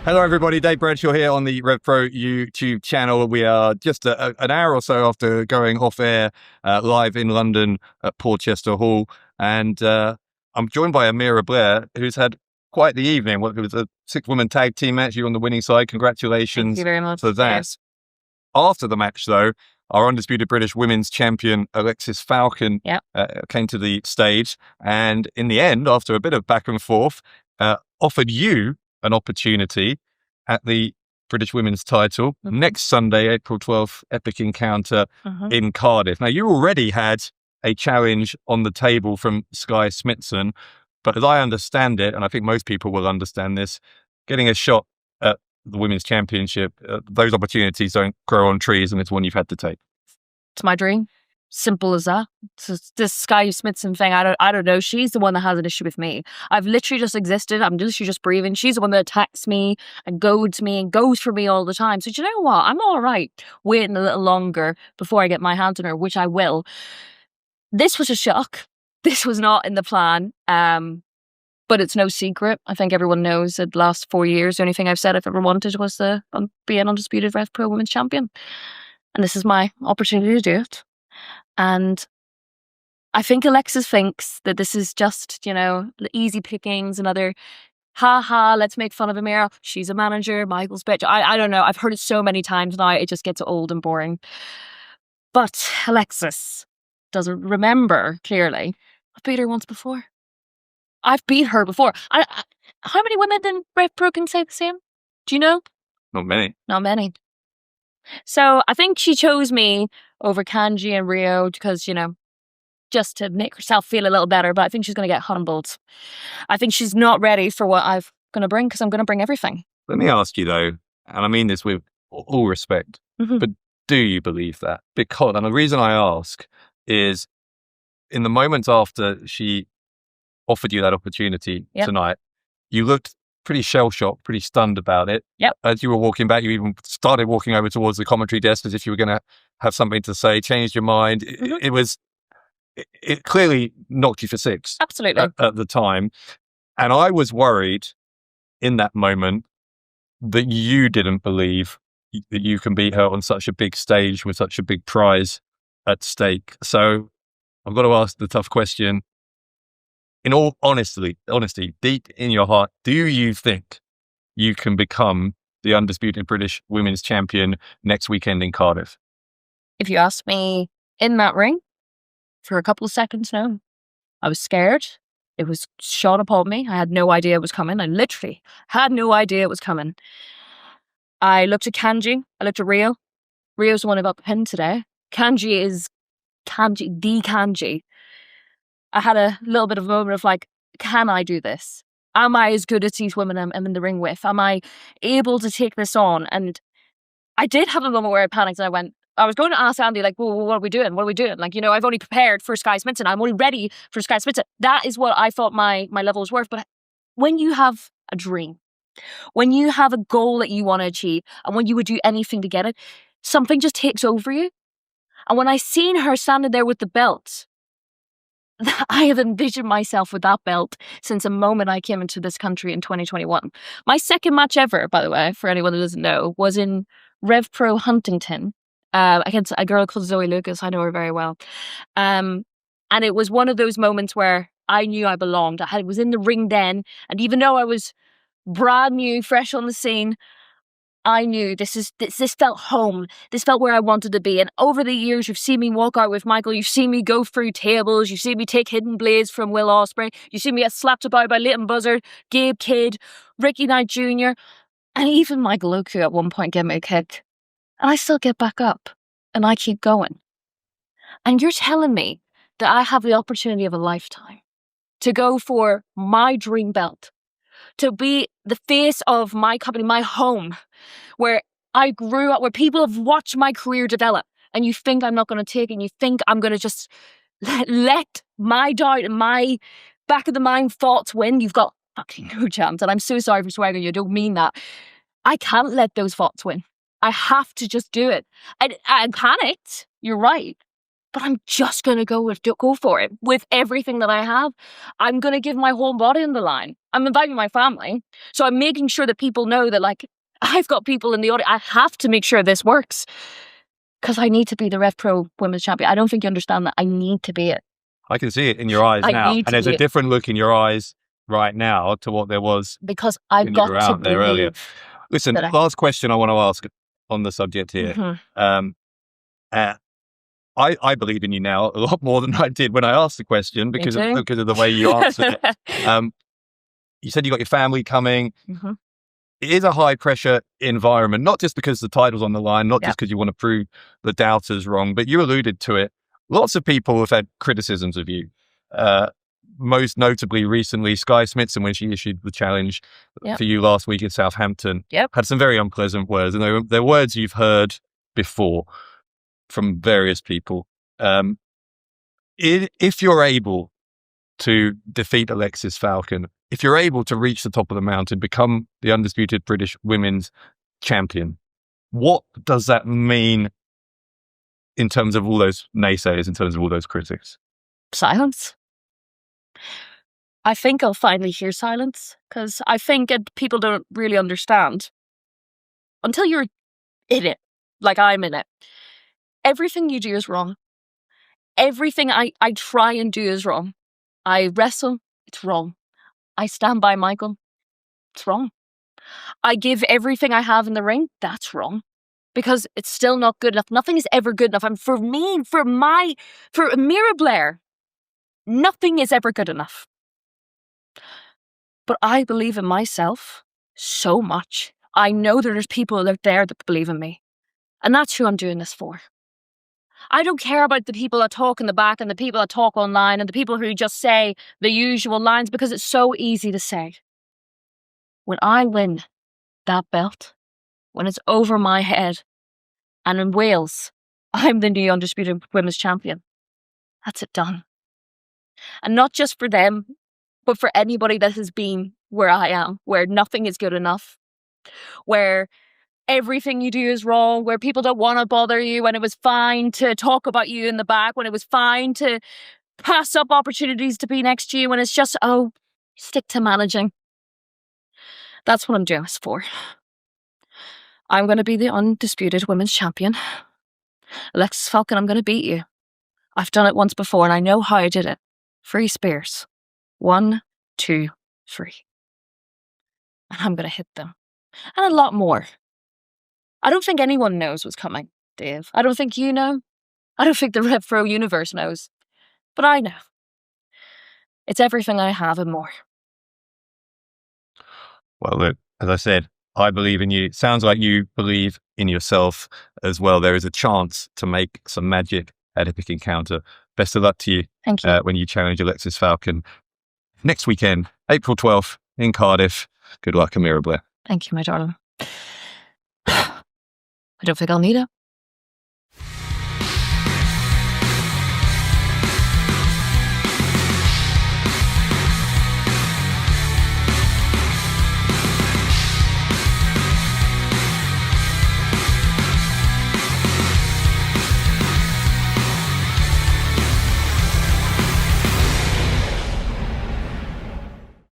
Hello, everybody. Dave Bradshaw here on the RevPro YouTube channel. We are just an hour or so after going off air live in London at Porchester Hall. And I'm joined by Amira Blair, who's had quite the evening. It was a 6-woman tag team match. You're on the winning side. Congratulations. Thank you very much for that. Yes. After the match, though, our undisputed British women's champion, Alexxis Falcon, came to the stage. And in the end, after a bit of back and forth, offered you an opportunity at the British women's title next Sunday, April 12th, epic encounter in Cardiff. Now, you already had a challenge on the table from Skye Smitson, but as I understand it, and I think most people will understand this, getting a shot at the women's championship, those opportunities don't grow on trees, and it's one you've had to take. It's my dream. Simple as that. It's this Skye Smitson thing, I don't know. She's the one that has an issue with me. I've literally just existed. I'm literally just breathing. She's the one that attacks me and goads me and goes for me all the time. So do you know what? I'm all right waiting a little longer before I get my hands on her, which I will. This was a shock. This was not in the plan. But it's no secret. I think everyone knows that the last 4 years, the only thing I've said I've ever wanted was to be an undisputed RevPro Women's Champion. And this is my opportunity to do it. And I think Alexxis thinks that this is just, the easy pickings, another, let's make fun of Amira. She's a manager, Michael's bitch. I don't know. I've heard it so many times now, it just gets old and boring. But Alexxis doesn't remember, clearly. I've beat her once before. I've beat her before. How many women in RevPro can say the same? Do you know? Not many. Not many. So I think she chose me over Kanji and Rio because, just to make herself feel a little better. But I think she's going to get humbled. I think she's not ready for what I'm going to bring because I'm going to bring everything. Let me ask you, though, and I mean this with all respect, but do you believe that? Because, and the reason I ask is in the moments after she offered you that opportunity tonight, you looked pretty shell-shocked, pretty stunned about it. As you were walking back, you even started walking over towards the commentary desk as if you were going to have something to say, changed your mind. It clearly knocked you for six. Absolutely. At the time. And I was worried in that moment that you didn't believe that you can beat her on such a big stage with such a big prize at stake. So I've got to ask the tough question. In all honesty, deep in your heart, do you think you can become the undisputed British women's champion next weekend in Cardiff? If you asked me in that ring, for a couple of seconds, no. I was scared. It was shot upon me. I had no idea it was coming. I literally had no idea it was coming. I looked at Kanji. I looked at Rio. Rio's the one who got pinned today. Kanji is the Kanji. I had a little bit of a moment of like, can I do this? Am I as good as these women I'm in the ring with? Am I able to take this on? And I did have a moment where I panicked and I was going to ask Andy, like, well, what are we doing? What are we doing? Like, I've only prepared for Skye Smitson. I'm only ready for Skye Smitson. That is what I thought my level was worth. But when you have a dream, when you have a goal that you want to achieve, and when you would do anything to get it, something just takes over you. And when I seen her standing there with the belt, I have envisioned myself with that belt since the moment I came into this country in 2021. My second match ever, by the way, for anyone who doesn't know, was in RevPro Huntington against a girl called Zoe Lucas. I know her very well. And it was one of those moments where I knew I belonged. I was in the ring then, and even though I was brand new, fresh on the scene, I knew this felt home. This felt where I wanted to be. And over the years, you've seen me walk out with Michael. You've seen me go through tables. You've seen me take hidden blades from Will Ospreay. You've seen me get slapped about by Leighton Buzzard, Gabe Kidd, Ricky Knight Jr. And even Michael Oku at one point gave me a kick. And I still get back up. And I keep going. And you're telling me that I have the opportunity of a lifetime to go for my dream belt, to be the face of my company, my home, where I grew up, where people have watched my career develop, and you think I'm not going to take it, and you think I'm going to just let my doubt and my back of the mind thoughts win. You've got fucking no chance. And I'm so sorry for swearing, you don't mean that. I can't let those thoughts win. I have to just do it. I panicked, you're right. But I'm just going to go for it with everything that I have. I'm going to give my whole body on the line. I'm inviting my family. So I'm making sure that people know that, like, I've got people in the audience. I have to make sure this works because I need to be the Rev Pro Women's Champion. I don't think you understand that. I need to be it. I can see it in your eyes now. And there's a different look in your eyes right now to what there was because I've got to there earlier. Listen, last question I want to ask on the subject here. I believe in you now a lot more than I did when I asked the question because of the way you answered it. You said you got your family coming. It is a high pressure environment, not just because the title's on the line, not just because you want to prove the doubters wrong, but you alluded to it. Lots of people have had criticisms of you. Most notably recently, Sky Smithson, when she issued the challenge for you last week in Southampton, had some very unpleasant words. And they're words you've heard before from various people. If you're able to defeat Alexxis Falcon, if you're able to reach the top of the mountain, become the undisputed British women's champion, what does that mean in terms of all those naysayers, in terms of all those critics? Silence. I think I'll finally hear silence because I think people don't really understand until you're in it, like I'm in it. Everything you do is wrong. Everything I try and do is wrong. I wrestle, it's wrong. I stand by Michael, it's wrong. I give everything I have in the ring, that's wrong. Because it's still not good enough. Nothing is ever good enough. And for me, for Amira Blair, nothing is ever good enough. But I believe in myself so much. I know that there's people out there that believe in me. And that's who I'm doing this for. I don't care about the people that talk in the back and the people that talk online and the people who just say the usual lines because it's so easy to say. When I win that belt, when it's over my head, and in Wales, I'm the new undisputed women's champion. That's it done. And not just for them, but for anybody that has been where I am, where nothing is good enough, where everything you do is wrong, where people don't want to bother you, when it was fine to talk about you in the back, when it was fine to pass up opportunities to be next to you, when it's just, oh, stick to managing. That's what I'm doing this for. I'm going to be the undisputed women's champion. Alexxis Falcon, I'm going to beat you. I've done it once before and I know how I did it. 3 spears. 1, 2, 3. And I'm going to hit them. And a lot more. I don't think anyone knows what's coming, Dave. I don't think you know. I don't think the Rev Pro universe knows. But I know. It's everything I have and more. Well, look, as I said, I believe in you. Sounds like you believe in yourself as well. There is a chance to make some magic at Epic Encounter. Best of luck to you, Thank you. When you challenge Alexxis Falcon next weekend, April 12th in Cardiff. Good luck, Amira Blair. Thank you, my darling. I don't think I'll need it.